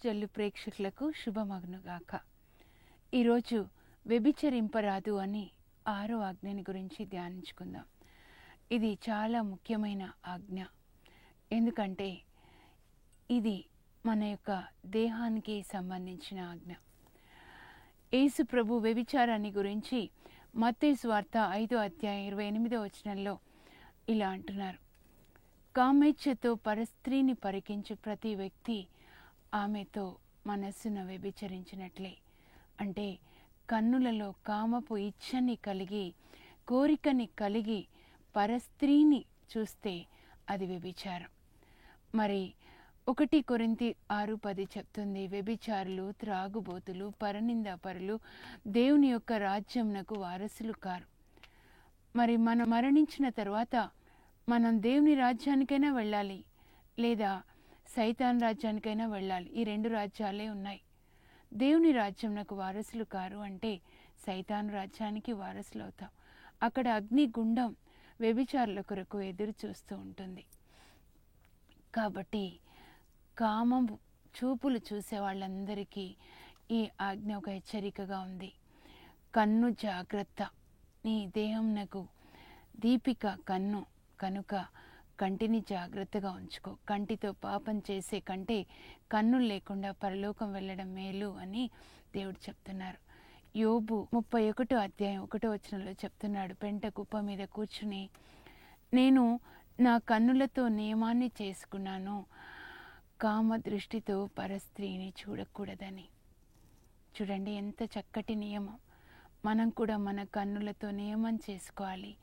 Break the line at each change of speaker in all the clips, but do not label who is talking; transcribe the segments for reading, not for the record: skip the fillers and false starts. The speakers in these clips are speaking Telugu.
జల్లు ప్రేక్షకులకు శుభమగునుగాక. ఈరోజు వ్యభిచరింపరాదు అని 6వ ఆజ్ఞని గురించి ధ్యానించుకుందాం. ఇది చాలా ముఖ్యమైన ఆజ్ఞ. ఎందుకంటే ఇది మన యొక్క దేహానికి సంబంధించిన ఆజ్ఞ. యేసు ప్రభు వ్యభిచారాన్ని గురించి మత్తయి సువార్త 5వ అధ్యాయం 28వ వచనంలో ఇలా అంటున్నారు: కామేచ్ఛతో పరస్త్రీని పరికించు ప్రతి వ్యక్తి ఆమెతో మనస్సును వ్యభిచరించినట్లే. అంటే కన్నులలో కామపు ఇచ్ఛని కలిగి, కోరికని కలిగి పరస్త్రీని చూస్తే అది వ్యభిచారం. మరి 1 కొరింథీ 6:10 చెప్తుంది, వ్యభిచారులు, త్రాగుబోతులు, పరనిందాపరులు దేవుని యొక్క రాజ్యమునకు వారసులు కారు. మరి మనం మరణించిన తర్వాత మనం దేవుని రాజ్యానికైనా వెళ్ళాలి, లేదా సైతాన్ రాజ్యానికైనా వెళ్ళాలి. ఈ 2 రాజ్యాలే ఉన్నాయి. దేవుని రాజ్యంనకు వారసులు కారు అంటే సైతాన్ రాజ్యానికి వారసులు అవుతాం. అక్కడ అగ్ని గుండం వ్యభిచారుల కొరకు ఎదురు చూస్తూ ఉంటుంది. కాబట్టి కామం చూపులు చూసే వాళ్ళందరికీ ఈ ఆజ్ఞ ఒక హెచ్చరికగా ఉంది. కన్ను జాగ్రత్త, నీ దేహంనకు దీపిక కన్ను కనుక కంటిని జాగ్రత్తగా ఉంచుకో. కంటితో పాపం చేసే కంటే కన్నులు లేకుండా పరలోకం వెళ్ళడం మేలు అని దేవుడు చెప్తున్నారు. యోబు 31వ అధ్యాయం 1వ వచనంలో చెప్తున్నాడు, పెంట కుప్ప మీద కూర్చుని నేను నా కన్నులతో నియమాన్ని చేసుకున్నాను, కామ దృష్టితో పరస్త్రీని చూడకూడదని. చూడండి ఎంత చక్కటి నియమం. మనం కూడా మన కన్నులతో నియమం చేసుకోవాలి.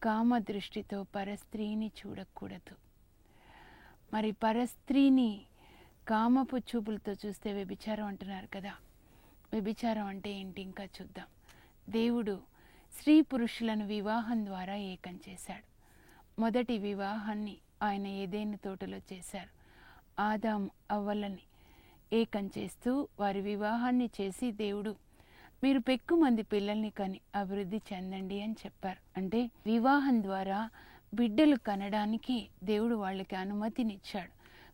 కామ దృష్టితో పరస్త్రీని చూడకూడదు. మరి పరస్త్రీని కామపు చూపులతో చూస్తే వ్యభిచారం అంటున్నారు కదా. వ్యభిచారం అంటే ఏంటి ఇంకా చూద్దాం. దేవుడు స్త్రీ పురుషులను వివాహం ద్వారా ఏకం చేశాడు. మొదటి వివాహాన్ని ఆయన ఏదెను తోటలో చేశారు. ఆదాము అవ్వలని ఏకం చేస్తూ వారి వివాహాన్ని చేసి దేవుడు మీరు పెక్కుమంది పిల్లల్ని కని అభివృద్ధి చెందండి అని చెప్పారు. అంటే వివాహం ద్వారా బిడ్డలు కనడానికి దేవుడు వాళ్ళకి అనుమతినిచ్చాడు.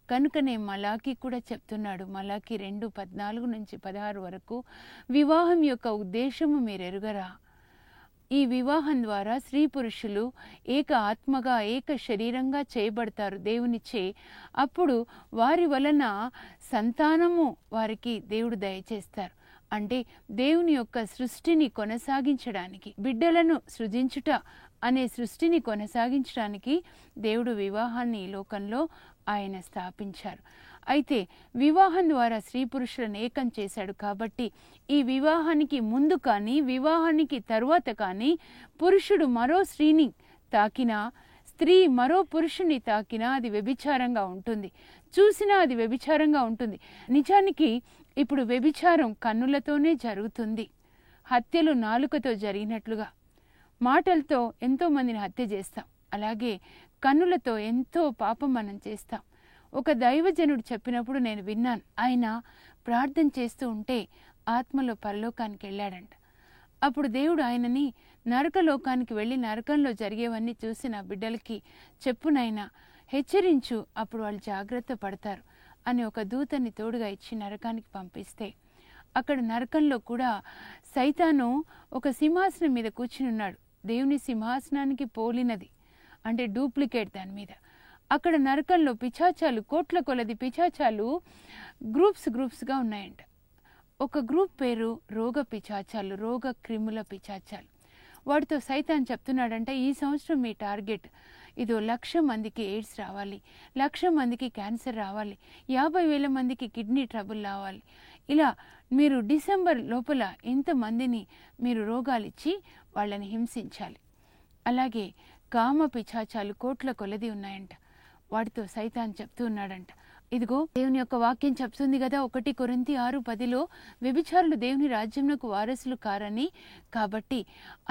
కనుకనే మలాకి కూడా చెప్తున్నాడు, మలాకి 2:14-16 వరకు, వివాహం యొక్క ఉద్దేశము మీరు ఎరుగరా? ఈ వివాహం ద్వారా స్త్రీ పురుషులు ఏక ఆత్మగా ఏక శరీరంగా చేయబడతారు దేవునిచే. అప్పుడు వారి వలన సంతానము వారికి దేవుడు దయచేస్తారు. అంటే దేవుని యొక్క సృష్టిని కొనసాగించడానికి, బిడ్డలను సృజించుట అనే సృష్టిని కొనసాగించడానికి దేవుడు వివాహాన్ని ఈ లోకంలో ఆయన స్థాపించారు. అయితే వివాహం ద్వారా స్త్రీ పురుషులను ఏకం చేశాడు. కాబట్టి ఈ వివాహానికి ముందు కానీ వివాహానికి తరువాత కానీ పురుషుడు మరో స్త్రీని తాకినా, స్త్రీ మరో పురుషుని తాకినా అది వ్యభిచారంగా ఉంటుంది. చూసినా అది వ్యభిచారంగా ఉంటుంది. నిజానికి ఇప్పుడు వ్యభిచారం కన్నులతోనే జరుగుతుంది. హత్యలు నాలుకతో జరిగినట్లుగా మాటలతో ఎంతో మందిని హత్య చేస్తాం. అలాగే కన్నులతో ఎంతో పాపం మనం చేస్తాం. ఒక దైవజనుడు చెప్పినప్పుడు నేను విన్నాను. ఆయన ప్రార్థన చేస్తూ ఉంటే ఆత్మలో పరలోకానికి వెళ్ళాడంట. అప్పుడు దేవుడు ఆయనని నరకలోకానికి వెళ్ళి నరకంలో జరిగేవన్నీ చూసి నా బిడ్డలకి చెప్పునైనా హెచ్చరించు, అప్పుడు వాళ్ళు జాగ్రత్త పడతారు అని ఒక దూతని తోడుగా ఇచ్చి నరకానికి పంపిస్తే, అక్కడ నరకంలో కూడా సైతాను ఒక సింహాసనం మీద కూర్చుని ఉన్నాడు. దేవుని సింహాసనానికి పోలినది, అంటే డూప్లికేట్ దాని మీద. అక్కడ నరకంలో పిశాచాలు, కోట్ల కొలది పిశాచాలు గ్రూప్స్గా ఉన్నాయంట. ఒక గ్రూప్ పేరు రోగ పిశాచాలు, రోగ క్రిముల పిశాచాలు. వాటితో సైతాన్ చెప్తున్నాడంటే, ఈ సంవత్సరం మీ టార్గెట్ ఇదో 1,00,000 మందికి ఎయిడ్స్ రావాలి, 1,00,000 మందికి క్యాన్సర్ రావాలి, 50,000 మందికి కిడ్నీ ట్రబుల్ రావాలి. ఇలా మీరు డిసెంబర్ లోపల ఇంతమందిని మీరు రోగాలు ఇచ్చి వాళ్ళని హింసించాలి. అలాగే కామ పిశాచాలు కోట్ల కొలది ఉన్నాయంట. వాటితో సైతాన్ చెప్తూ ఉన్నాడంట, ఇదిగో దేవుని యొక్క వాక్యం చెప్తుంది కదా, 1 కొరింథీ 6:10 వ్యభిచారులు దేవుని రాజ్యంకు వారసులు కారని. కాబట్టి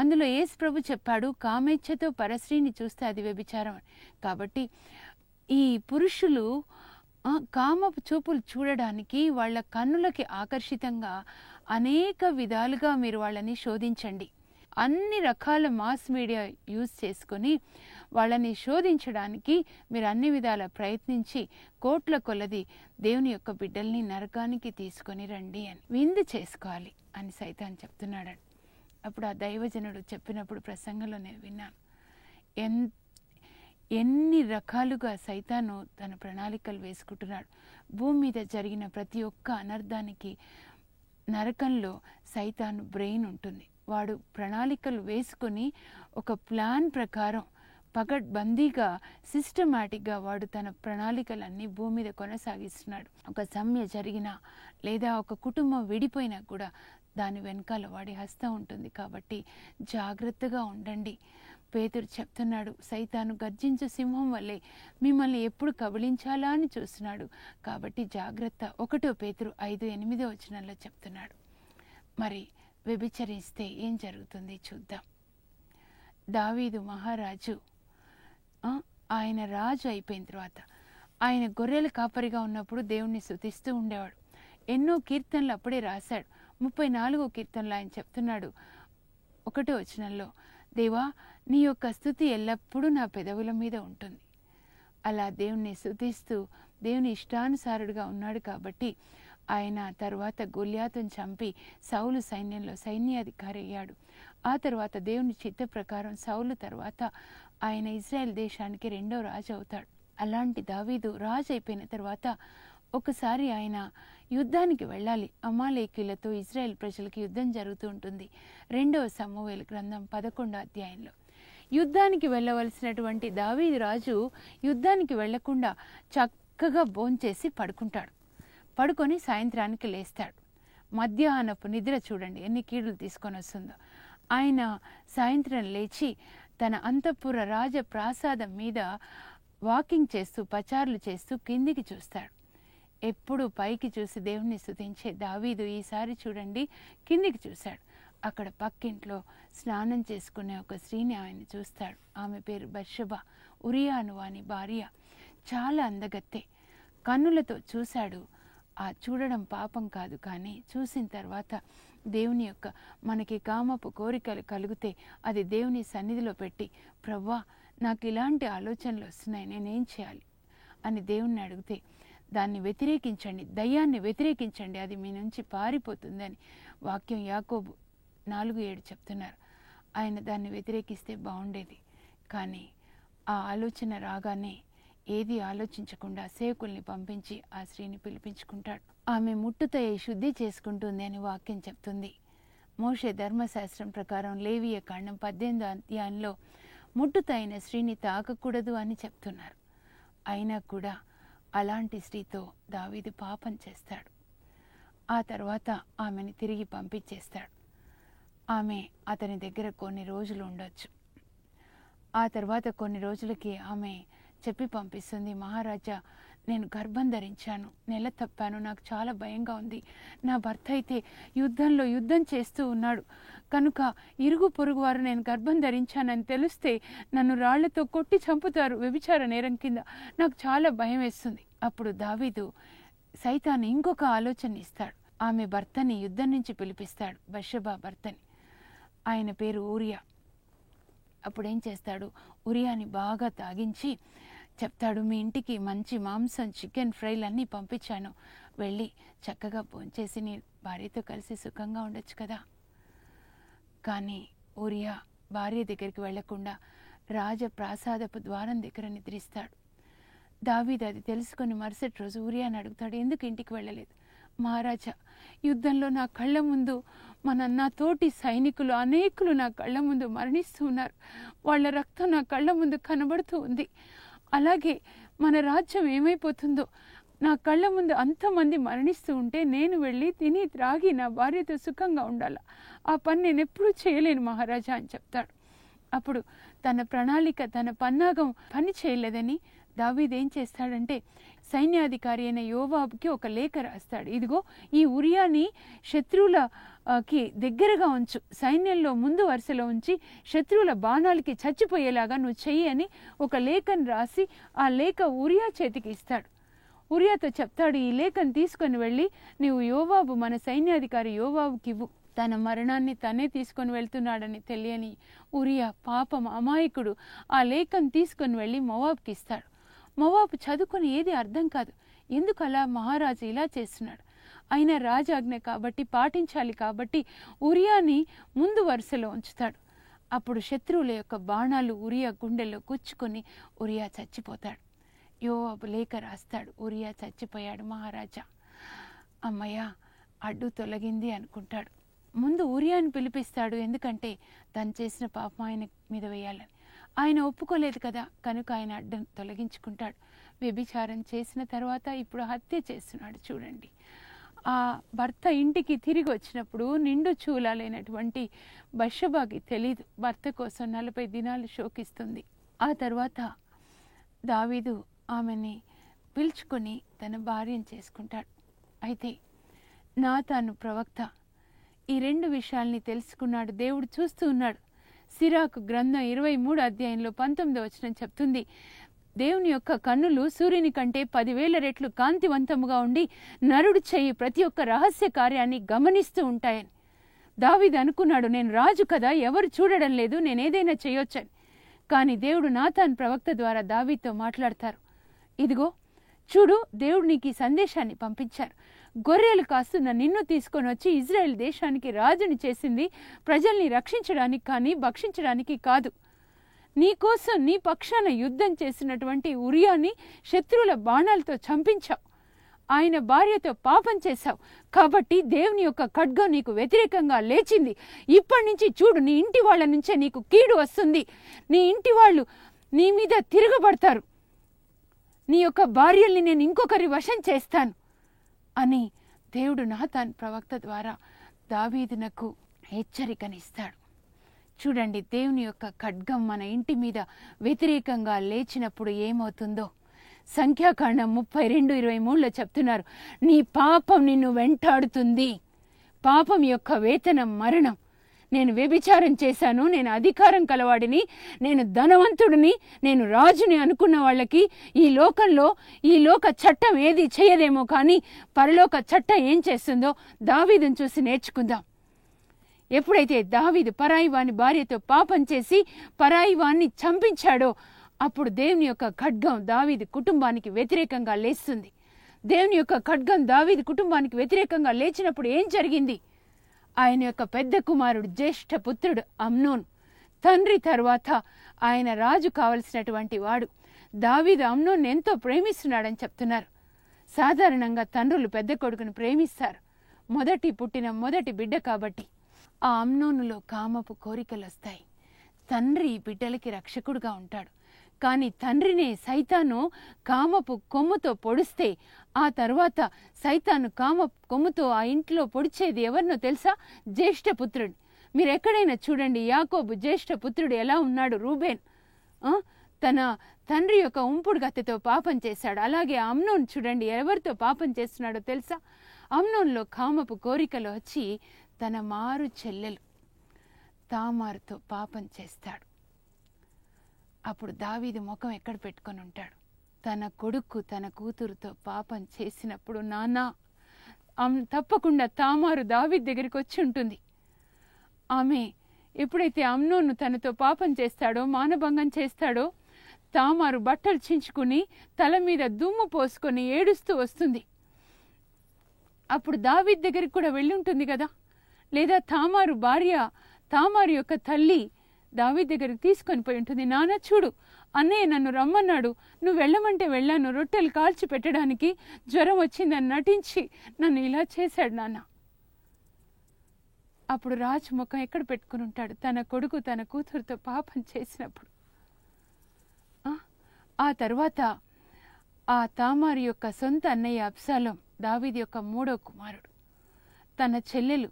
అందులో యేసు ప్రభు చెప్పాడు, కామేచ్ఛతో పరస్త్రీని చూస్తే అది వ్యభిచారం అని. కాబట్టి ఈ పురుషులు కామపు చూపులు చూడడానికి వాళ్ళ కన్నులకి ఆకర్షితంగా అనేక విధాలుగా మీరు వాళ్ళని శోధించండి. అన్ని రకాల మాస్ మీడియా యూజ్ చేసుకొని వాళ్ళని శోధించడానికి మీరు అన్ని విధాల ప్రయత్నించి కోట్ల కొలది దేవుని యొక్క బిడ్డల్ని నరకానికి తీసుకొని రండి అని విందు చేసుకోవాలి అని సైతాన్ చెప్తున్నాడు. అప్పుడు ఆ దైవజనుడు చెప్పినప్పుడు ప్రసంగంలో నేను విన్నాను, ఎన్ని రకాలుగా సైతాను తన ప్రణాళికలు వేసుకుంటున్నాడు. భూమి మీద జరిగిన ప్రతి ఒక్క అనర్థానికి నరకంలో సైతాను బ్రెయిన్ ఉంటుంది. వాడు ప్రణాళికలు వేసుకొని ఒక ప్లాన్ ప్రకారం పగడ్బందీగా సిస్టమాటిక్గా వాడు తన ప్రణాళికలన్నీ భూమి మీద కొనసాగిస్తున్నాడు. ఒక సమ్మె జరిగినా లేదా ఒక కుటుంబం విడిపోయినా కూడా దాని వెనకాల వాడి హస్తం ఉంటుంది. కాబట్టి జాగ్రత్తగా ఉండండి. పేతురు చెప్తున్నాడు, సైతాను గర్జించు సింహం వల్లే మిమ్మల్ని ఎప్పుడు కబళించాలా అని చూస్తున్నాడు. కాబట్టి జాగ్రత్త. 1 పేతురు 5:8 చెప్తున్నాడు. మరి వ్యభిచరిస్తే ఏం జరుగుతుంది చూద్దాం. దావీదు మహారాజు ఆయన రాజు అయిపోయిన తర్వాత ఆయన గొర్రెల కాపరిగా ఉన్నప్పుడు దేవుణ్ణి స్తుతిస్తూ ఉండేవాడు. ఎన్నో కీర్తనలు అప్పుడే రాశాడు. 34వ కీర్తనలో ఆయన చెప్తున్నాడు 1వ దేవా నీ యొక్క స్తుతి ఎల్లప్పుడూ నా పెదవుల మీద ఉంటుంది. అలా దేవుణ్ణి స్తుతిస్తూ దేవుని ఇష్టానుసారుడుగా ఉన్నాడు. కాబట్టి ఆయన తర్వాత గొల్యాతును చంపి సౌలు సైన్యంలో సైన్యాధికారి అయ్యాడు. ఆ తర్వాత దేవుని చిత్త ప్రకారం సౌలు తర్వాత ఆయన ఇజ్రాయెల్ దేశానికి 2వ రాజు అవుతాడు. అలాంటి దావీదు రాజు అయిపోయిన తర్వాత ఒకసారి ఆయన యుద్ధానికి వెళ్ళాలి. అమాలేకీయులతో ఇజ్రాయెల్ ప్రజలకి యుద్ధం జరుగుతూ ఉంటుంది. 2వ సమూయేలు గ్రంథం 11వ అధ్యాయంలో యుద్ధానికి వెళ్ళవలసినటువంటి దావీదు రాజు యుద్ధానికి వెళ్లకుండా చక్కగా భోంచేసి పడుకుంటాడు. పడుకొని సాయంత్రానికి లేస్తాడు. మధ్యాహ్నపు నిద్ర చూడండి ఎన్ని కీడులు తీసుకొని వస్తుందో. ఆయన సాయంత్రం లేచి తన అంతఃపుర రాజ ప్రాసాదం మీద వాకింగ్ చేస్తూ పచారులు చేస్తూ కిందికి చూస్తాడు. ఎప్పుడు పైకి చూసి దేవుణ్ణి స్తుతించే దావీదు ఈసారి చూడండి కిందికి చూశాడు. అక్కడ పక్కింట్లో స్నానం చేసుకునే ఒక స్త్రీని ఆయన చూస్తాడు. ఆమె పేరు బత్షెబ, ఉరియాను వాని భార్య. చాలా అందగత్తె. కన్నులతో చూశాడు. ఆ చూడడం పాపం కాదు, కానీ చూసిన తర్వాత దేవుని యొక్క మనకి కామపు కోరికలు కలిగితే అది దేవుని సన్నిధిలో పెట్టి, ప్రవ్వా నాకు ఇలాంటి ఆలోచనలు వస్తున్నాయి, నేనేం చేయాలి అని దేవుణ్ణి అడిగితే దాన్ని వ్యతిరేకించండి, దయ్యాన్ని వ్యతిరేకించండి, అది మీ నుంచి పారిపోతుందని వాక్యం యాకోబు 4:7 చెప్తున్నారు. ఆయన దాన్ని వ్యతిరేకిస్తే బాగుండేది. కానీ ఆ ఆలోచన రాగానే ఏది ఆలోచించకుండా సేవకుల్ని పంపించి ఆ స్త్రీని పిలిపించుకుంటాడు. ఆమె ముట్టుతో శుద్ధి చేసుకుంటుంది అని వాక్యం చెప్తుంది. మోషే ధర్మశాస్త్రం ప్రకారం లేవియ కాండం 18వ అధ్యాయంలో ముట్టుతో అయిన స్త్రీని తాకకూడదు అని చెప్తున్నారు. అయినా కూడా అలాంటి స్త్రీతో దావీదు పాపం చేస్తాడు. ఆ తర్వాత ఆమెని తిరిగి పంపించేస్తాడు. ఆమె అతని దగ్గర కొన్ని రోజులు ఉండొచ్చు. ఆ తర్వాత కొన్ని రోజులకి ఆమె చెప్పి పంపిస్తుంది, మహారాజా నేను గర్భం ధరించాను, నెల తప్పాను, నాకు చాలా భయంగా ఉంది. నా భర్త అయితే యుద్ధం చేస్తూ ఉన్నాడు కనుక ఇరుగు పొరుగు వారు నేను గర్భం ధరించానని తెలిస్తే నన్ను రాళ్లతో కొట్టి చంపుతారు వ్యభిచార నేరం కింద, నాకు చాలా భయం వేస్తుంది. అప్పుడు దావీదు సైతాను ఇంకొక ఆలోచన ఇస్తాడు. ఆమె భర్తని యుద్ధం నుంచి పిలిపిస్తాడు, బత్షెబ భర్తని. ఆయన పేరు ఊరియా. అప్పుడేం చేస్తాడు, ఉరియాని బాగా తాగించి చెప్తాడు, మీ ఇంటికి మంచి మాంసం, చికెన్ ఫ్రైలు అన్నీ పంపించాను, వెళ్ళి చక్కగా భోంచేసి నీ భార్యతో కలిసి సుఖంగా ఉండొచ్చు కదా. కానీ ఉరియా భార్య దగ్గరికి వెళ్లకుండా రాజప్రాసాదపు ద్వారం దగ్గర నిద్రిస్తాడు. దావీదు అది తెలుసుకొని మరుసటి రోజు ఊరియాని అడుగుతాడు, ఎందుకు ఇంటికి వెళ్ళలేదు? మహారాజా, యుద్ధంలో నా కళ్ళ ముందు నా తోటి సైనికులు అనేకులు నా కళ్ళ ముందు మరణిస్తూ ఉన్నారు. వాళ్ళ రక్తం నా కళ్ళ ముందు కనబడుతూ ఉంది. అలాగే మన రాజ్యం ఏమైపోతుందో, నా కళ్ళ ముందు అంతమంది మరణిస్తూ ఉంటే నేను వెళ్ళి తిని త్రాగి నా భార్యతో సుఖంగా ఉండాలా? ఆ పని నేను ఎప్పుడూ చేయలేను మహారాజా అని చెప్తాడు. అప్పుడు తన ప్రణాళిక, తన పన్నాగం పని చేయలేదని దావీదు ఏం చేస్తాడంటే, సైన్యాధికారి అయిన యోవాబుకి ఒక లేఖ రాస్తాడు. ఇదిగో, ఈ ఉరియాని శత్రువులకి దగ్గరగా ఉంచు, సైన్యంలో ముందు వరుసలో ఉంచి శత్రువుల బాణాలకి చచ్చిపోయేలాగా నువ్వు చెయ్యి అని ఒక లేఖను రాసి ఆ లేఖ ఉరియా చేతికి ఇస్తాడు. ఉరియాతో చెప్తాడు, ఈ లేఖను తీసుకొని వెళ్ళి నీవు యోవాబు, మన సైన్యాధికారి యోవాబుకి ఇవ్వు. తన మరణాన్ని తనే తీసుకొని వెళ్తున్నాడని తెలియని ఉరియా పాపం అమాయకుడు ఆ లేఖను తీసుకొని వెళ్ళి మోవాబుకి ఇస్తాడు. మోవాబు చదువుకొని ఏది అర్థం కాదు, ఎందుకు అలా మహారాజు ఇలా చేస్తున్నాడు? అయినా రాజాజ్ఞ కాబట్టి పాటించాలి కాబట్టి ఉరియాని ముందు వరుసలో ఉంచుతాడు. అప్పుడు శత్రువుల యొక్క బాణాలు ఉరియా గుండెల్లో గుచ్చుకొని ఉరియా చచ్చిపోతాడు. యోవాబు లేఖ రాస్తాడు, ఉరియా చచ్చిపోయాడు మహారాజా. అమ్మయ్య, అడ్డు తొలగింది అనుకుంటాడు. ముందు ఉరియాని పిలిపిస్తాడు, ఎందుకంటే తను చేసిన పాపం ఆయన మీద వేయాలని. ఆయన ఒప్పుకోలేదు కదా, కనుక ఆయన అడ్డం తొలగించుకుంటాడు. వ్యభిచారం చేసిన తర్వాత ఇప్పుడు హత్య చేస్తున్నాడు. చూడండి, ఆ భర్త ఇంటికి తిరిగి వచ్చినప్పుడు నిండు చూలాలైనటువంటి బత్షెబాకి తెలీదు. భర్త కోసం 40 దినాలు శోకిస్తుంది. ఆ తర్వాత దావీదు ఆమెని పిలుచుకొని తన భార్యను చేసుకుంటాడు. అయితే నాతాను ప్రవక్త ఈ 2 విషయాల్ని తెలుసుకున్నాడు. దేవుడు చూస్తూ ఉన్నాడు. సిరాకు గ్రంథం 23 అధ్యాయంలో 19వ వచనం చెప్తుంది, దేవుని యొక్క కన్నులు సూర్యుని కంటే 10,000 రెట్లు కాంతివంతముగా ఉండి నరుడు చేయి ప్రతి ఒక్క రహస్య కార్యాన్ని గమనిస్తూ ఉంటాయని. దావీదు అనుకున్నాడు, నేను రాజు కదా, ఎవరు చూడడం లేదు, నేనేదైనా చేయొచ్చని. కానీ దేవుడు నాతాను ప్రవక్త ద్వారా దావీదుతో మాట్లాడతారు. ఇదిగో చూడు, దేవుడు నీకు ఈ సందేశాన్ని పంపించారు. గొర్రెలు కాస్తున్న నిన్ను తీసుకొని వచ్చి ఇజ్రాయెల్ దేశానికి రాజుని చేసింది ప్రజల్ని రక్షించడానికి కానీ భక్షించడానికి కాదు. నీకోసం నీ పక్షాన యుద్ధం చేసినటువంటి ఉరియాని శత్రువుల బాణాలతో చంపించావు. ఆయన భార్యతో పాపం చేశావు. కాబట్టి దేవుని యొక్క ఖడ్గం నీకు వ్యతిరేకంగా లేచింది. ఇప్పటి నుంచి చూడు, నీ ఇంటి వాళ్ళ నుంచే నీకు కీడు వస్తుంది. నీ ఇంటి వాళ్ళు నీ మీద తిరగబడతారు. నీ యొక్క భార్యల్ని నేను ఇంకొకరి వశం చేస్తాను అని దేవుడు నాతాను ప్రవక్త ద్వారా దావీదునకు హెచ్చరికనిస్తాడు. చూడండి, దేవుని యొక్క ఖడ్గం మన ఇంటి మీద వ్యతిరేకంగా లేచినప్పుడు ఏమవుతుందో. సంఖ్యాకాండం 32:23లో చెప్తున్నారు, నీ పాపం నిన్ను వెంటాడుతుంది. పాపం యొక్క వేతనం మరణం. నేను వ్యభిచారం చేశాను, నేను అధికారం కలవాడిని, నేను ధనవంతుడిని, నేను రాజుని అనుకున్న వాళ్ళకి ఈ లోకంలో ఈ లోక చట్టం ఏది చేయదేమో, కానీ పరలోక చట్టం ఏం చేస్తుందో దావీదుని చూసి నేర్చుకుందాం. ఎప్పుడైతే దావీదు పరాయి వాని భార్యతో పాపం చేసి పరాయి వాన్ని చంపించాడో అప్పుడు దేవుని యొక్క ఖడ్గం దావీదు కుటుంబానికి వ్యతిరేకంగా లేస్తుంది. దేవుని యొక్క ఖడ్గం దావీదు కుటుంబానికి వ్యతిరేకంగా లేచినప్పుడు ఏం జరిగింది? ఆయన యొక్క పెద్ద కుమారుడు జ్యేష్ఠ పుత్రుడు అమ్నోను, తండ్రి తర్వాత ఆయన రాజు కావలసినటువంటి వాడు. దావీదు అమ్నోను ఎంతో ప్రేమిస్తున్నాడని చెప్తున్నారు. సాధారణంగా తండ్రులు పెద్ద కొడుకును ప్రేమిస్తారు, పుట్టిన మొదటి బిడ్డ కాబట్టి. ఆ అమ్నోనులో కామపు కోరికలు వస్తాయి. తండ్రి బిడ్డలకి రక్షకుడుగా ఉంటాడు, కానీ తండ్రినే సైతాను కామపు కొమ్ముతో పొడిస్తే ఆ తర్వాత సైతాను కామ కొమ్ముతో ఆ ఇంట్లో పొడిచేది ఎవరినో తెలుసా? జ్యేష్ఠపుత్రుడు. మీరు ఎక్కడైనా చూడండి, యాకోబు జ్యేష్ఠపుత్రుడు ఎలా ఉన్నాడు? రూబేన్ తన తండ్రి యొక్క ఉంపుడు గత్తెతో పాపం చేశాడు. అలాగే అమ్నోను చూడండి, ఎవరితో పాపం చేస్తున్నాడో తెలుసా? అమ్నోన్లో కామపు కోరికలు వచ్చి తన మారు చెల్లెలు తామారుతో పాపం చేస్తాడు. అప్పుడు దావీదు ముఖం ఎక్కడ పెట్టుకొని ఉంటాడు? తన కొడుకు తన కూతురుతో పాపం చేసినప్పుడు నానా తప్పకుండా తామారు దావీదు దగ్గరికి వచ్చి ఉంటుంది. ఆమె ఎప్పుడైతే అమ్నోను తనతో పాపం చేస్తాడో, మానభంగం చేస్తాడో, తామారు బట్టలు చించుకుని తల మీద దుమ్ము పోసుకొని ఏడుస్తూ వస్తుంది. అప్పుడు దావీదు దగ్గరికి కూడా వెళ్ళి ఉంటుంది కదా. లేదా తామారు భార్య, తామారు యొక్క తల్లి దావీదు దగ్గరికి తీసుకొని పోయి ఉంటుంది. నాన్న చూడు, అన్నయ్య నన్ను రమ్మన్నాడు, నువ్వు వెళ్ళమంటే వెళ్ళాను, రొట్టెలు కాల్చి పెట్టడానికి జ్వరం వచ్చిందని నటించి నన్ను ఇలా చేశాడు నాన్న. అప్పుడు రాజు ముఖం ఎక్కడ పెట్టుకుని ఉంటాడు? తన కొడుకు తన కూతురుతో పాపం చేసినప్పుడు. ఆ తర్వాత ఆ తామారు యొక్క సొంత అన్నయ్య అబ్షాలోం, దావీదు యొక్క 3వ కుమారుడు, తన చెల్లెలు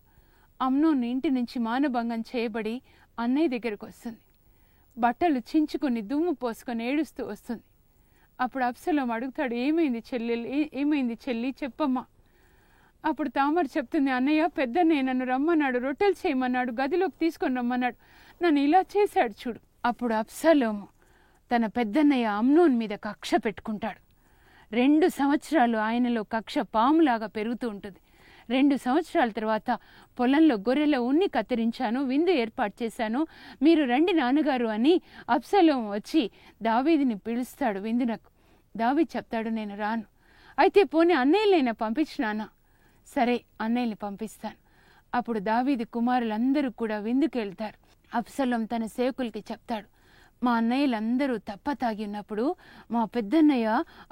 అమ్నోను ఇంటి నుంచి మానభంగం చేయబడి అన్నయ్య దగ్గరకు వస్తుంది. బట్టలు చించుకొని దుమ్ము పోసుకొని ఏడుస్తూ వస్తుంది. అప్పుడు అబ్షాలోం అడుగుతాడు, ఏమైంది చెల్లి చెప్పమ్మా. అప్పుడు తామారు చెప్తుంది, అన్నయ్య పెద్దన్నయ్య నన్ను రమ్మన్నాడు, రొట్టెలు చేయమన్నాడు, గదిలోకి తీసుకొని రమ్మన్నాడు, నన్ను ఇలా చేశాడు చూడు. అప్పుడు అబ్షాలోము తన పెద్దన్నయ్య అమ్నోన్ మీద కక్ష పెట్టుకుంటాడు. 2 సంవత్సరాలు ఆయనలో కక్ష పాములాగా పెరుగుతూ ఉంటుంది. 2 సంవత్సరాల తర్వాత పొలంలో గొర్రెల ఉన్ని కత్తిరించాను, విందు ఏర్పాటు చేశాను, మీరు రండి నాన్నగారు అని అబ్షాలోం వచ్చి దావీదుని పిలుస్తాడు విందునకు. దావీదు చెప్తాడు, నేను రాను. అయితే పోనీ అన్నయ్యలైనా పంపించినానా? సరే అన్నయ్యని పంపిస్తాను. అప్పుడు దావీదు కుమారులందరూ కూడా విందుకు వెళ్తారు. అబ్షాలోం తన సేవకులకి చెప్తాడు, మా అన్నయ్యలందరూ తప్ప తాగి ఉన్నప్పుడు మా పెద్దన్నయ్య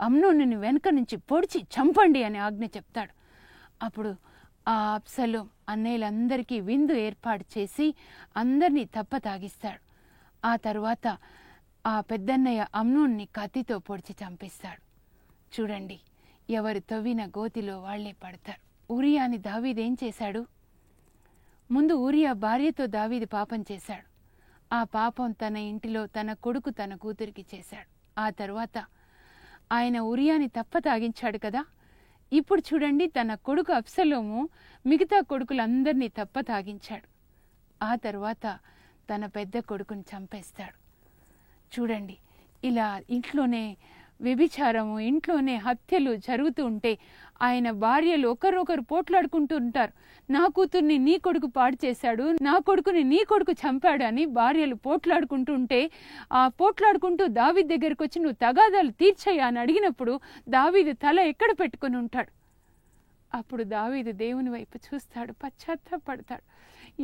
అమ్నోనుని వెనక నుంచి పొడిచి చంపండి అని ఆజ్ఞ చెప్తాడు. అప్పుడు ఆ అబ్షాలోం అన్నయ్యలందరికీ విందు ఏర్పాటు చేసి అందరినీ తప్ప తాగిస్తాడు. ఆ తర్వాత ఆ పెద్దన్నయ్య అమ్నోన్ని కత్తితో పొడిచి చంపిస్తాడు. చూడండి, ఎవరు తవ్విన గోతిలో వాళ్లే పడతారు. ఊరియాని దావీదు ఏం చేశాడు? ముందు ఊరియా భార్యతో దావీదు పాపం చేశాడు. ఆ పాపం తన ఇంటిలో తన కొడుకు తన కూతురికి చేశాడు. ఆ తర్వాత ఆయన ఊరియాని తప్ప తాగించాడు కదా. ఇప్పుడు చూడండి, తన కొడుకు అబ్షాలోము మిగతా కొడుకులందరినీ తప్ప తాగించాడు. ఆ తర్వాత తన పెద్ద కొడుకుని చంపేస్తాడు. చూడండి, ఇలా ఇంట్లోనే వ్యభిచారము, ఇంట్లోనే హత్యలు జరుగుతూ ఉంటే ఆయన భార్యలు ఒకరొకరు పోట్లాడుకుంటూ ఉంటారు. నా కూతుర్ని నీ కొడుకు పాడు చేశాడు, నా కొడుకుని నీ కొడుకు చంపాడు అని భార్యలు పోట్లాడుకుంటూ ఉంటే ఆ పోట్లాడుకుంటూ దావీదు దగ్గరకు వచ్చి నువ్వు తగాదాలు తీర్చయ్యా అని అడిగినప్పుడు దావీదు తల ఎక్కడ పెట్టుకుని ఉంటాడు? అప్పుడు దావీదు దేవుని వైపు చూస్తాడు, పశ్చాత్తాపడతాడు.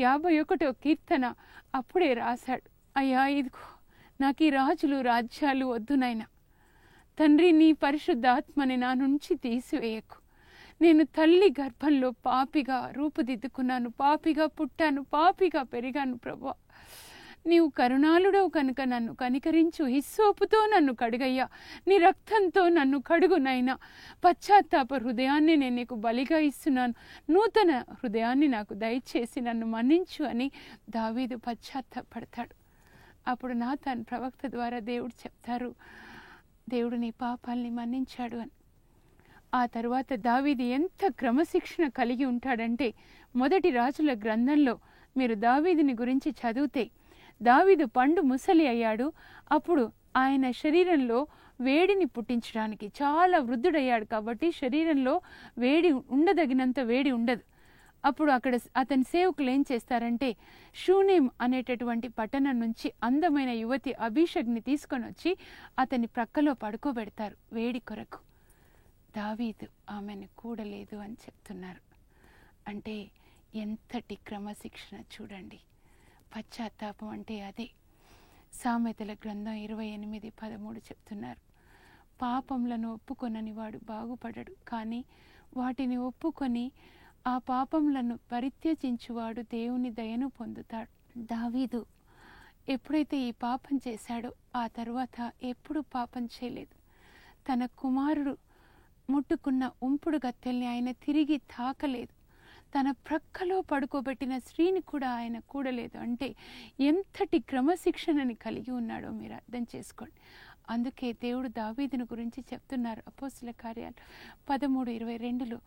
51వ కీర్తన అప్పుడే రాశాడు, అయ్యా ఇదిగో నాకు ఈ రాజులు రాజ్యాలు వద్దు నాయనా. తండ్రి, నీ పరిశుద్ధ ఆత్మని నా నుంచి తీసివేయకు. నేను తల్లి గర్భంలో పాపిగా రూపుదిద్దుకున్నాను, పాపిగా పుట్టాను, పాపిగా పెరిగాను ప్రభువా. నీవు కరుణాళుడవు కనుక నన్ను కనికరించు, హిస్సోపుతో నన్ను కడుగయ్యా, నీ రక్తంతో నన్ను కడుగునైనా. పశ్చాత్తాప హృదయాన్ని నేను నీకు బలిగా ఇస్తున్నాను, నూతన హృదయాన్ని నాకు దయచేసి నన్ను మన్నించు అని దావీదు పశ్చాత్తాపడతాడు. అప్పుడు నాతాన్ ప్రవక్త ద్వారా దేవుడు చెప్తారు, దేవుడు నీ పాపాల్ని మన్నించాడు అని. ఆ తర్వాత దావీదు ఎంత క్రమశిక్షణ కలిగి ఉంటాడంటే, మొదటి రాజుల గ్రంథంలో మీరు దావీదుని గురించి చదివితే, దావీదు పండు ముసలి అయ్యాడు. అప్పుడు ఆయన శరీరంలో వేడిని పుట్టించడానికి, చాలా వృద్ధుడయ్యాడు కాబట్టి శరీరంలో వేడి ఉండదగినంత వేడి ఉండదు. అప్పుడు అక్కడ అతని సేవకులు ఏం చేస్తారంటే, షూనేం అనేటటువంటి పట్టణం నుంచి అందమైన యువతి అభిషగ్ని తీసుకొని వచ్చి అతని ప్రక్కలో పడుకోబెడతారు వేడి కొరకు. దావీదు ఆమెను కూడలేదు అని చెప్తున్నారు. అంటే ఎంతటి క్రమశిక్షణ చూడండి. పశ్చాత్తాపం అంటే అదే. సామెతల గ్రంథం 28:13 చెప్తున్నారు, పాపంలను ఒప్పుకొనని వాడు బాగుపడడు, కానీ వాటిని ఒప్పుకొని ఆ పాపములను పరిత్యజించువాడు దేవుని దయను పొందుతాడు. దావీదు ఎప్పుడైతే ఈ పాపం చేశాడో ఆ తర్వాత ఎప్పుడు పాపం చేయలేదు. తన కుమారుడు ముట్టుకున్న ఉంపుడు గత్తెల్ని ఆయన తిరిగి తాకలేదు. తన ప్రక్కలో పడుకోబెట్టిన స్త్రీని కూడా ఆయన కూడలేదు. అంటే ఎంతటి క్రమశిక్షణని కలిగి ఉన్నాడో మీరు అర్థం చేసుకోండి. అందుకే దేవుడు దావీదుని గురించి చెప్తున్నారు అపోస్తుల కార్యాలు 13:22లో,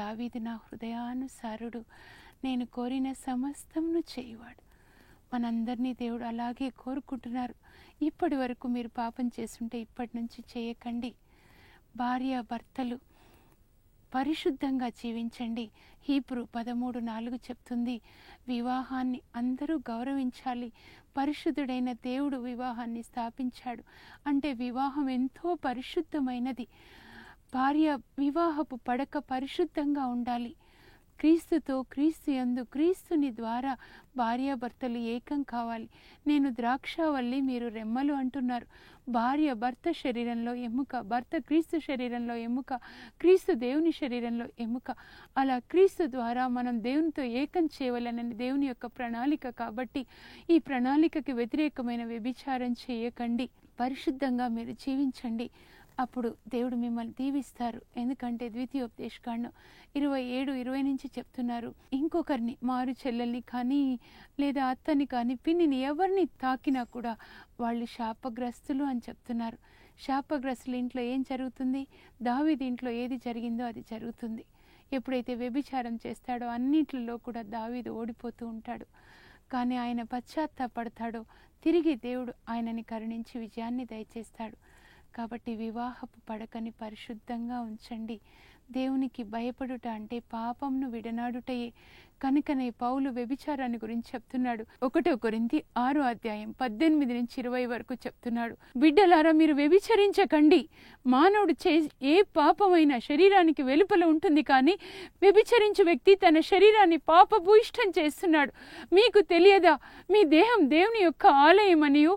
దావీదు నా హృదయానుసారుడు, నేను కోరిన సమస్తమును చేయువాడు. మనందరినీ దేవుడు అలాగే కోరుకుంటున్నారు. ఇప్పటి వరకు మీరు పాపం చేస్తుంటే ఇప్పటి నుంచి చేయకండి. భార్య భర్తలు పరిశుద్ధంగా జీవించండి. హీబ్రూ 13:4 చెప్తుంది, వివాహాన్ని అందరూ గౌరవించాలి. పరిశుద్ధుడైన దేవుడు వివాహాన్ని స్థాపించాడు. అంటే వివాహం ఎంతో పరిశుద్ధమైనది. భార్య వివాహపు పడక పరిశుద్ధంగా ఉండాలి. క్రీస్తుతో, క్రీస్తు యందు, క్రీస్తుని ద్వారా భార్యాభర్తలు ఏకం కావాలి. నేను ద్రాక్షావల్లి, మీరు రెమ్మలు అంటున్నారు. భార్య భర్త శరీరంలో ఎముక, భర్త క్రీస్తు శరీరంలో ఎముక, క్రీస్తు దేవుని శరీరంలో ఎముక. అలా క్రీస్తు ద్వారా మనం దేవునితో ఏకం చేయవలనని దేవుని యొక్క ప్రణాళిక. కాబట్టి ఈ ప్రణాళికకి వ్యతిరేకమైన వ్యభిచారం చేయకండి, పరిశుద్ధంగా మీరు జీవించండి. అప్పుడు దేవుడు మిమ్మల్ని దీవిస్తారు. ఎందుకంటే ద్వితీయోపదేశకాండం 27:20 నుంచి చెప్తున్నారు, ఇంకొకరిని, మారు చెల్లెల్ని కానీ లేదా అత్తని కానీ పిన్నిని ఎవరిని తాకినా కూడా వాళ్ళు శాపగ్రస్తులు అని చెప్తున్నారు. శాపగ్రస్తుల ఇంట్లో ఏం జరుగుతుంది? దావీదు ఇంట్లో ఏది జరిగిందో అది జరుగుతుంది. ఎప్పుడైతే వ్యభిచారం చేస్తాడో అన్నింటిలో కూడా దావీదు ఓడిపోతూ ఉంటాడు. కానీ ఆయన పశ్చాత్తాపడతాడో తిరిగి దేవుడు ఆయనని కరుణించి విజయాన్ని దయచేస్తాడు. కాబట్టి వివాహపు పడకని పరిశుద్ధంగా ఉంచండి. దేవునికి భయపడుట అంటే పాపంను విడనాడుటయే. కనుకనే పౌలు వ్యభిచారాన్ని గురించి చెప్తున్నాడు. 1 కొరింథీ 6:18-20 వరకు చెప్తున్నాడు. బిడ్డలారా, మీరు వ్యభిచరించకండి. మానవుడు ఏ పాపమైనా శరీరానికి వెలుపల ఉంటుంది, కానీ వ్యభిచరించు వ్యక్తి తన శరీరాన్ని పాపభూయిష్టం చేస్తున్నాడు. మీకు తెలియదా? మీ దేహం దేవుని యొక్క ఆలయమనియు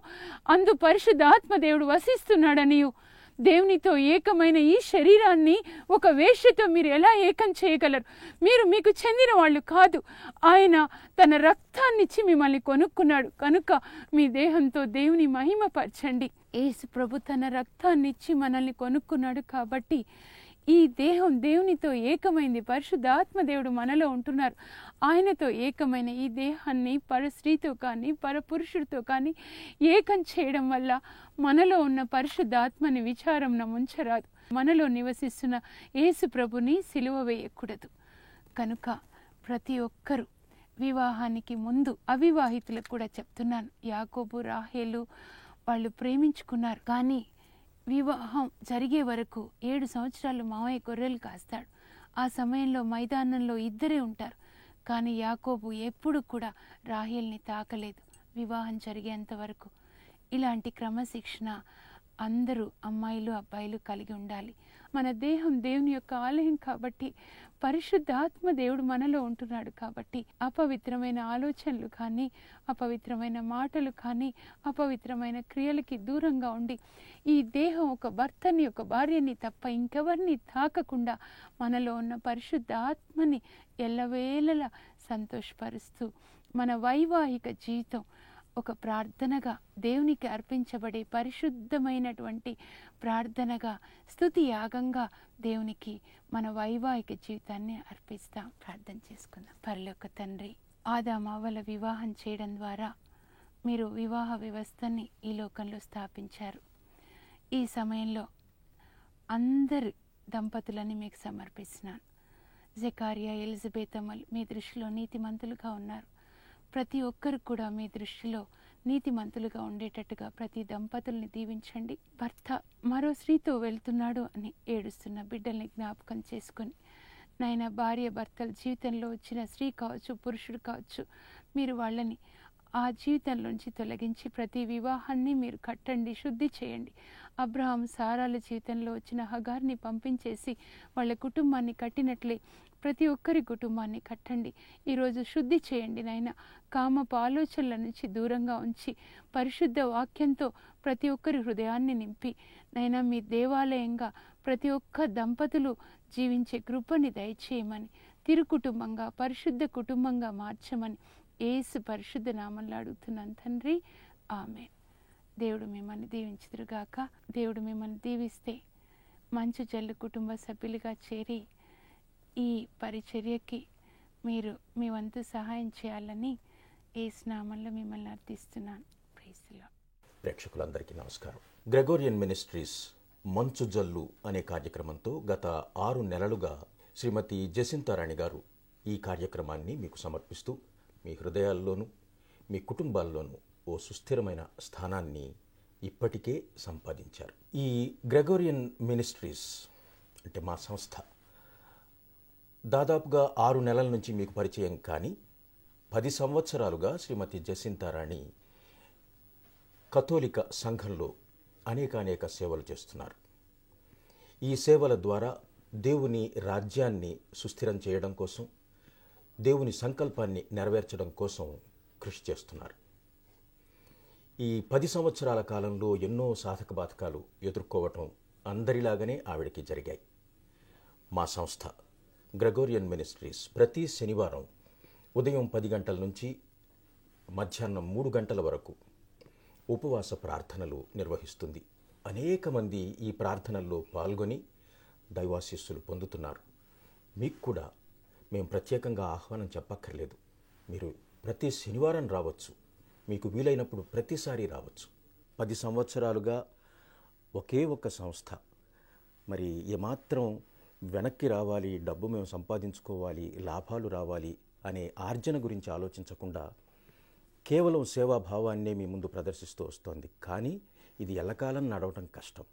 అందు పరిశుద్ధాత్మ దేవుడు వసిస్తున్నాడనియు. దేవునితో ఏకమైన ఈ శరీరాన్ని ఒక వేశ్యతో మీరు ఎలా ఏకం చేయగలరు? మీరు మీకు చెందిన వాళ్ళు కాదు. ఆయన తన రక్తాన్నిచ్చి మిమ్మల్ని కొనుక్కున్నాడు. కనుక మీ దేహంతో దేవుని మహిమపరచండి. యేసు ప్రభు తన రక్తాన్నిచ్చి మనల్ని కొనుక్కున్నాడు. కాబట్టి ఈ దేహం దేవునితో ఏకమైంది. పరిశుద్ధాత్మ దేవుడు మనలో ఉంటున్నారు. ఆయనతో ఏకమైన ఈ దేహాన్ని పర స్త్రీతో కానీ పరపురుషుడితో కానీ ఏకం చేయడం వల్ల మనలో ఉన్న పరిశుద్ధాత్మని విచారంన ముంచరాదు. మనలో నివసిస్తున్న యేసు ప్రభుని సిలువ వేయకూడదు. కనుక ప్రతి ఒక్కరూ వివాహానికి ముందు, అవివాహితులకు కూడా చెప్తున్నాను, యాకోబు రాహేలు వాళ్ళు ప్రేమించుకున్నారు. కానీ వివాహం జరిగే వరకు 7 సంవత్సరాలు మావయ్య గొర్రెలు కాస్తాడు. ఆ సమయంలో మైదానంలో ఇద్దరే ఉంటారు. కానీ యాకోబు ఎప్పుడు కూడా రాహేల్ని తాకలేదు వివాహం జరిగేంత వరకు. ఇలాంటి క్రమశిక్షణ అందరూ అమ్మాయిలు అబ్బాయిలు కలిగి ఉండాలి. మన దేహం దేవుని యొక్క ఆలయం కాబట్టి, పరిశుద్ధాత్మ దేవుడు మనలో ఉంటున్నాడు కాబట్టి అపవిత్రమైన ఆలోచనలు కానీ, అపవిత్రమైన మాటలు కానీ, అపవిత్రమైన క్రియలకి దూరంగా ఉండి ఈ దేహం ఒక భర్తని ఒక భార్యని తప్ప ఇంకెవరిని తాకకుండా మనలో ఉన్న పరిశుద్ధాత్మని ఎల్లవేళలా సంతోషపరుస్తూ మన వైవాహిక జీవితం ఒక ప్రార్థనగా, దేవునికి అర్పించబడే పరిశుద్ధమైనటువంటి ప్రార్థనగా, స్తుతి యాగంగా దేవునికి మన వైవాహిక జీవితాన్ని అర్పిస్తాం. ప్రార్థన చేసుకుందాం. పరలోక తండ్రి, ఆదాము అవ్వల వివాహం చేయడం ద్వారా మీరు వివాహ వ్యవస్థని ఈ లోకంలో స్థాపించారు. ఈ సమయంలో అందరు దంపతులని మీకు సమర్పిస్తున్నాను. జకారియా, ఎలిజబెత్ అమ్మలు మీ దృష్టిలో నీతిమంతులుగా ఉన్నారు. ప్రతి ఒక్కరు కూడా మీ దృష్టిలో నీతిమంతులుగా ఉండేటట్టుగా ప్రతి దంపతుల్ని దీవించండి. భర్త మరో స్త్రీతో వెళ్తున్నాడు అని ఏడుస్తున్న బిడ్డల్ని జ్ఞాపకం చేసుకొని, నాయన భార్య భర్తల జీవితంలో వచ్చిన స్త్రీ కావచ్చు, పురుషుడు కావచ్చు, మీరు వాళ్ళని ఆ జీవితంలోంచి తొలగించి ప్రతి వివాహాన్ని మీరు కట్టండి, శుద్ధి చేయండి. అబ్రహాం సారాల జీవితంలో వచ్చిన హగార్ని పంపించేసి వాళ్ళ కుటుంబాన్ని కట్టినట్లే ప్రతి ఒక్కరి కుటుంబాన్ని కట్టండి. ఈరోజు శుద్ధి చేయండి నాయన. కామపు ఆలోచనల నుంచి దూరంగా ఉంచి పరిశుద్ధ వాక్యంతో ప్రతి ఒక్కరి హృదయాన్ని నింపి నైనా మీ దేవాలయంగా ప్రతి ఒక్క దంపతులు జీవించే కృపని దయచేయమని, తిరుకుటుంబంగా పరిశుద్ధ కుటుంబంగా మార్చమని యేసు పరిశుద్ధ నామంలో అడుగుతున్నాను తండ్రి, ఆమేన్. దేవుడు మిమ్మల్ని దీవించుదురుగాక. దేవుడు మిమ్మల్ని దీవిస్తే మంచు జల్లు కుటుంబ సభ్యులుగా చేరి ఈ పరిచర్యకి మీరు మీ వంతు సహాయం చేయాలని యేసు నామంలో మిమ్మల్ని అర్థిస్తున్నాను. Praise the lord.
ప్రేక్షకులందరికీ నమస్కారం. గ్రెగోరియన్ మినిస్ట్రీస్ మంచు జల్లు అనే కార్యక్రమంతో గత 6 నెలలుగా శ్రీమతి జసింతారాణి గారు ఈ కార్యక్రమాన్ని మీకు సమర్పిస్తూ మీ హృదయాల్లోనూ మీ కుటుంబాల్లోనూ ఓ సుస్థిరమైన స్థానాన్ని ఇప్పటికే సంపాదించారు. ఈ గ్రెగోరియన్ మినిస్ట్రీస్ అంటే మా సంస్థ దాదాపుగా 6 నెలల నుంచి మీకు పరిచయం కానీ 10 సంవత్సరాలుగా శ్రీమతి జసింతారాణి కథోలిక సంఘంలో అనేక సేవలు చేస్తున్నారు. ఈ సేవల ద్వారా దేవుని రాజ్యాన్ని సుస్థిరం చేయడం కోసం, దేవుని సంకల్పాన్ని నెరవేర్చడం కోసం కృషి చేస్తున్నారు. ఈ 10 సంవత్సరాల కాలంలో ఎన్నో సాధక బాధకాలు ఎదుర్కోవటం అందరిలాగానే ఆవిడకి జరిగాయి. మా సంస్థ గ్రెగోరియన్ మినిస్ట్రీస్ ప్రతి శనివారం ఉదయం 10 గంటల నుంచి మధ్యాహ్నం 3 గంటల వరకు ఉపవాస ప్రార్థనలు నిర్వహిస్తుంది. అనేక మంది ఈ ప్రార్థనల్లో పాల్గొని దైవాశీస్సులు పొందుతున్నారు. మీకు కూడా మేము ప్రత్యేకంగా ఆహ్వానం చెప్పక్కర్లేదు. మీరు ప్రతి శనివారం రావచ్చు, మీకు వీలైనప్పుడు ప్రతిసారి రావచ్చు. 10 సంవత్సరాలుగా ఒకే ఒక్క సంస్థ మరి ఏమాత్రం వెనక్కి రావాలి, డబ్బు మేము సంపాదించుకోవాలి, లాభాలు రావాలి అనే ఆర్జన గురించి ఆలోచించకుండా కేవలం సేవాభావాన్నే మీ ముందు ప్రదర్శిస్తూ వస్తోంది. కానీ ఇది ఎల్లకాలం నడవటం కష్టం.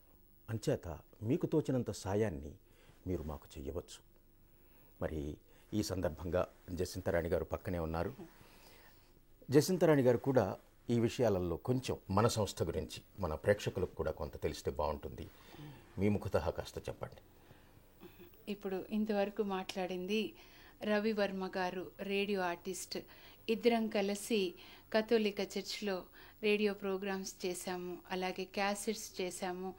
అంచేత మీకు తోచినంత సాయాన్ని మీరు మాకు చెయ్యవచ్చు. మరి ఈ సందర్భంగా జసింతారాణి గారు పక్కనే ఉన్నారు. జసింతారాణి గారు కూడా ఈ విషయాలలో కొంచెం మన సంస్థ గురించి మన ప్రేక్షకులకు కూడా కొంత తెలిస్తే బాగుంటుంది. మీ ముఖతః కాస్త చెప్పండి.
ఇప్పుడు ఇంతవరకు మాట్లాడింది రవివర్మ గారు, రేడియో ఆర్టిస్ట్. ఇద్దరం కలిసి కథోలిక చర్చ్లో రేడియో ప్రోగ్రామ్స్ చేశాము, అలాగే క్యాసెట్స్ చేశాము,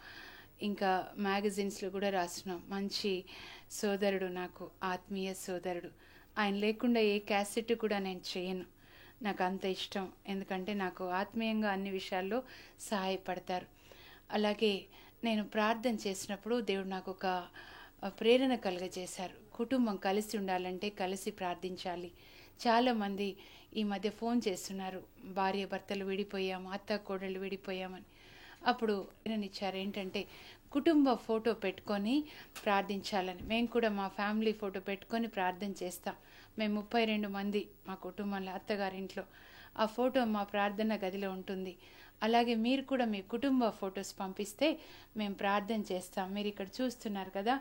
ఇంకా మ్యాగజైన్స్లో కూడా రాస్తున్నాం. మంచి సోదరుడు, నాకు ఆత్మీయ సోదరుడు. ఆయన లేకుండా ఏ క్యాసెట్ కూడా నేను చేయను. నాకు అంత ఇష్టం, ఎందుకంటే నాకు ఆత్మీయంగా అన్ని విషయాల్లో సహాయపడతారు. అలాగే నేను ప్రార్థన చేసినప్పుడు దేవుడు నాకు ఒక ప్రేరణ కలుగజేశారు. కుటుంబం కలిసి ఉండాలంటే కలిసి ప్రార్థించాలి. చాలామంది ఈ మధ్య ఫోన్ చేస్తున్నారు, భార్య భర్తలు విడిపోయాము, అత్త కోడళ్ళు విడిపోయామని. అప్పుడు ఇచ్చారు ఏంటంటే కుటుంబ ఫోటో పెట్టుకొని ప్రార్థించాలని. మేము కూడా మా ఫ్యామిలీ ఫోటో పెట్టుకొని ప్రార్థన చేస్తాం. మేము 32 మంది మా కుటుంబంలో, అత్తగారింట్లో. ఆ ఫోటో మా ప్రార్థన గదిలో ఉంటుంది. అలాగే మీరు కూడా మీ కుటుంబ ఫొటోస్ పంపిస్తే మేము ప్రార్థన చేస్తాం. మీరు ఇక్కడ చూస్తున్నారు కదా,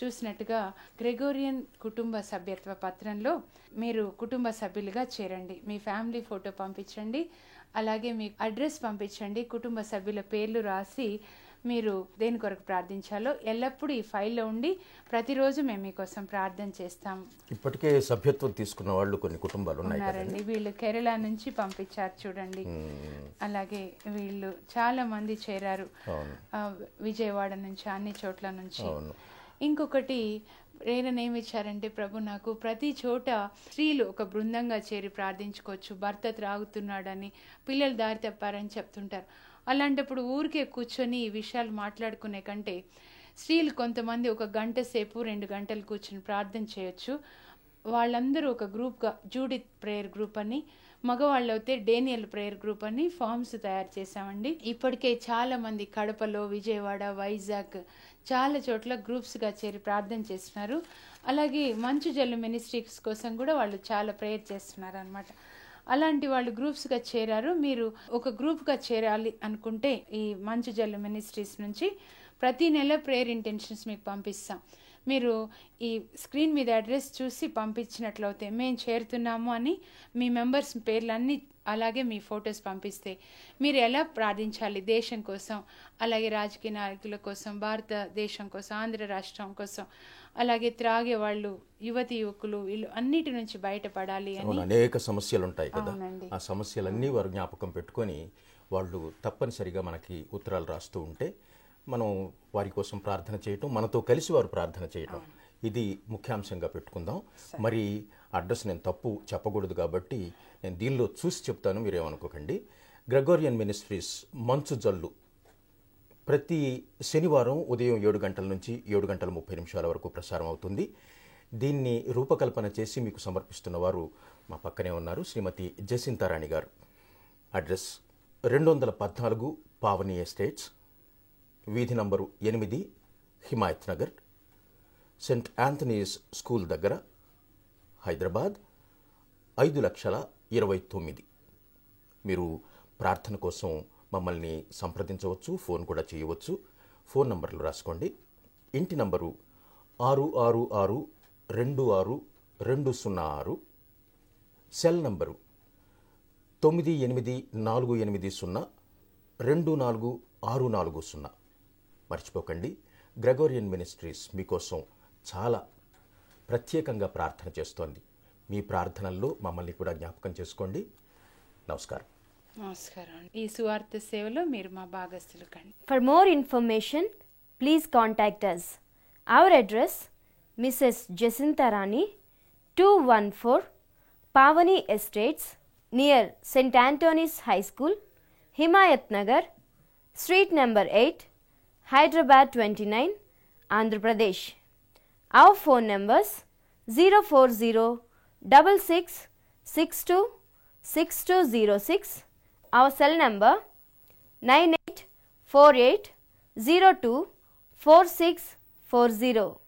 చూసినట్టుగా గ్రెగోరియన్ కుటుంబ సభ్యత్వ పత్రంలో మీరు కుటుంబ సభ్యులుగా చేరండి. మీ ఫ్యామిలీ ఫోటో పంపించండి, అలాగే మీ అడ్రస్ పంపించండి. కుటుంబ సభ్యుల పేర్లు రాసి మీరు దేని కొరకు ప్రార్థించాలో ఎల్లప్పుడూ ఈ ఫైల్లో ఉండి ప్రతిరోజు మేము మీకోసం ప్రార్థన చేస్తాము.
ఇప్పటికే సభ్యత్వం తీసుకున్న వాళ్ళు కొన్ని కుటుంబాలు
ఉన్నారండి. వీళ్ళు కేరళ నుంచి పంపించారు చూడండి. అలాగే వీళ్ళు చాలా మంది చేరారు, విజయవాడ నుంచి, అన్ని చోట్ల నుంచి. ఇంకొకటి ప్రేరణ ఏమి ఇచ్చారంటే, ప్రభు నాకు ప్రతి చోట స్త్రీలు ఒక బృందంగా చేరి ప్రార్థించుకోవచ్చు. భర్త త్రాగుతున్నాడని, పిల్లలు దారి తప్పారని చెప్తుంటారు. అలాంటప్పుడు ఊరికే కూర్చొని ఈ విషయాలు మాట్లాడుకునే కంటే స్త్రీలు కొంతమంది ఒక గంట సేపు 2 గంటలు కూర్చొని ప్రార్థన చేయొచ్చు. వాళ్ళందరూ ఒక గ్రూప్గా జూడిత్ ప్రేయర్ గ్రూప్ అని, మగవాళ్ళు అయితే డేనియల్ ప్రేయర్ గ్రూప్ అని ఫామ్స్ తయారు చేశామండి. ఇప్పటికే చాలా మంది కడపలో, విజయవాడ, వైజాగ్ చాలా చోట్ల గ్రూప్స్గా చేరి ప్రార్థన చేస్తున్నారు. అలాగే మంచు జల్లు మినిస్ట్రీస్ కోసం కూడా వాళ్ళు చాలా ప్రేయర్ చేస్తున్నారు అనమాట. అలాంటి వాళ్ళు గ్రూప్స్గా చేరారు. మీరు ఒక గ్రూప్గా చేరాలి అనుకుంటే ఈ మంచు జల్లు మినిస్ట్రీస్ నుంచి ప్రతి నెల ప్రేయర్ ఇంటెన్షన్స్ మీకు పంపిస్తాం. మీరు ఈ స్క్రీన్ మీద అడ్రస్ చూసి పంపించినట్లయితే మేము చేరుతున్నాము అని మీ మెంబర్స్ పేర్లన్నీ, అలాగే మీ ఫొటోస్ పంపిస్తే మీరు ఎలా ప్రార్థించాలి దేశం కోసం, అలాగే రాజకీయ నాయకుల కోసం, భారతదేశం కోసం, ఆంధ్ర రాష్ట్రం కోసం, అలాగే త్రాగే వాళ్ళు, యువతి యువకులు, వీళ్ళు అన్నిటి నుంచి బయటపడాలి అని.
అనేక సమస్యలు ఉంటాయి కదా, ఆ సమస్యలన్నీ వారు జ్ఞాపకం పెట్టుకొని వాళ్ళు తప్పనిసరిగా మనకి ఉత్తరాలు రాస్తూ ఉంటే మనం వారి కోసం ప్రార్థన చేయటం, మనతో కలిసి వారు ప్రార్థన చేయటం, ఇది ముఖ్యాంశంగా పెట్టుకుందాం. మరి అడ్రస్ నేను తప్పు చెప్పకూడదు కాబట్టి నేను దీనిలో చూసి చెప్తాను, మీరేమనుకోకండి. గ్రెగోరియన్ మినిస్ట్రీస్ మంచు జల్లు ప్రతి శనివారం ఉదయం 7 గంటల నుంచి 7 గంటల 30 నిమిషాల వరకు ప్రసారం అవుతుంది. దీన్ని రూపకల్పన చేసి మీకు సమర్పిస్తున్న వారు మా పక్కనే ఉన్నారు, శ్రీమతి జసింతారాణి గారు. అడ్రస్ 214 పావని ఎస్టేట్స్, వీధి number 8, Himayat Nagar, Saint Anthony's school దగ్గర, హైదరాబాద్ 5,29,000. మీరు ప్రార్థన కోసం మమ్మల్ని సంప్రదించవచ్చు, ఫోన్ కూడా చేయవచ్చు. ఫోన్ నంబర్లు రాసుకోండి. ఇంటి నంబరు 666-26-206, సెల్ నంబరు 9848024640. మర్చిపోకండి, గ్రెగోరియన్ మినిస్ట్రీస్ మీకోసం చాలా ప్రత్యేకంగా ప్రార్థన చేస్తోంది. మీ ప్రార్థనల్లో మమ్మల్ని కూడా జ్ఞాపకం చేసుకోండి. నమస్కారం.
నమస్కారం. ఈ సువార్త సేవలో మీరు మా భాగస్థులు కండి.
For more information, please contact us. Our address, Mrs. Jacinta Rani, 214 Pavani Estates, near St. Anthony's High School, Himayat Nagar, Street number 8, Hyderabad 29, Andhra Pradesh. Our phone numbers 040 66 62 6206. Our cell number 9848024640.